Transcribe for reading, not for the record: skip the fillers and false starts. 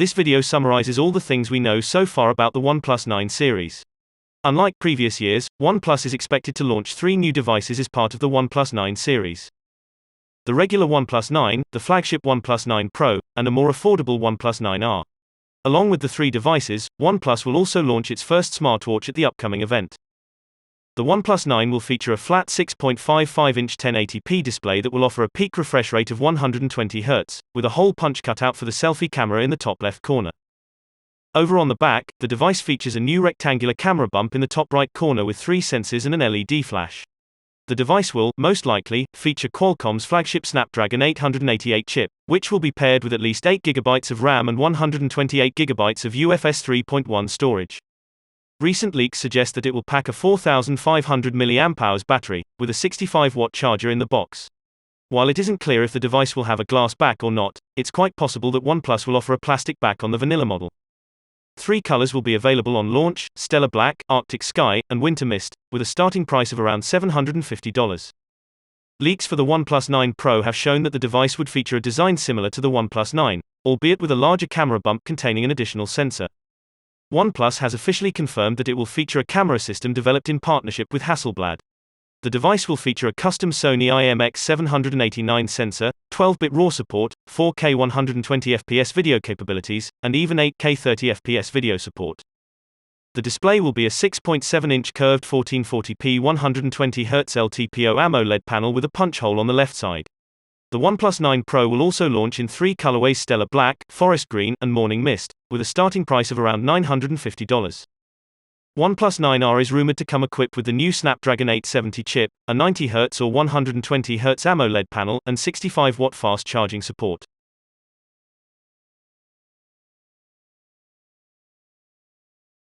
This video summarizes all the things we know so far about the OnePlus 9 series. Unlike previous years, OnePlus is expected to launch 3 new devices as part of the OnePlus 9 series. The regular OnePlus 9, the flagship OnePlus 9 Pro, and a more affordable OnePlus 9R. Along with the 3 devices, OnePlus will also launch its first smartwatch at the upcoming event. The OnePlus 9 will feature a flat 6.55-inch 1080p display that will offer a peak refresh rate of 120 Hz, with a hole punch cut out for the selfie camera in the top left corner. Over on the back, the device features a new rectangular camera bump in the top right corner with 3 sensors and an LED flash. The device will, most likely, feature Qualcomm's flagship Snapdragon 888 chip, which will be paired with at least 8GB of RAM and 128GB of UFS 3.1 storage. Recent leaks suggest that it will pack a 4,500 mAh battery, with a 65-watt charger in the box. While it isn't clear if the device will have a glass back or not, it's quite possible that OnePlus will offer a plastic back on the vanilla model. 3 colors will be available on launch: Stellar Black, Arctic Sky, and Winter Mist, with a starting price of around $750. Leaks for the OnePlus 9 Pro have shown that the device would feature a design similar to the OnePlus 9, albeit with a larger camera bump containing an additional sensor. OnePlus has officially confirmed that it will feature a camera system developed in partnership with Hasselblad. The device will feature a custom Sony IMX789 sensor, 12-bit RAW support, 4K 120fps video capabilities, and even 8K 30fps video support. The display will be a 6.7-inch curved 1440p 120Hz LTPO AMOLED panel with a punch hole on the left side. The OnePlus 9 Pro will also launch in 3 colorways: Stellar Black, Forest Green, and Morning Mist, with a starting price of around $950. OnePlus 9R is rumored to come equipped with the new Snapdragon 870 chip, a 90Hz or 120Hz AMOLED panel, and 65-watt fast charging support.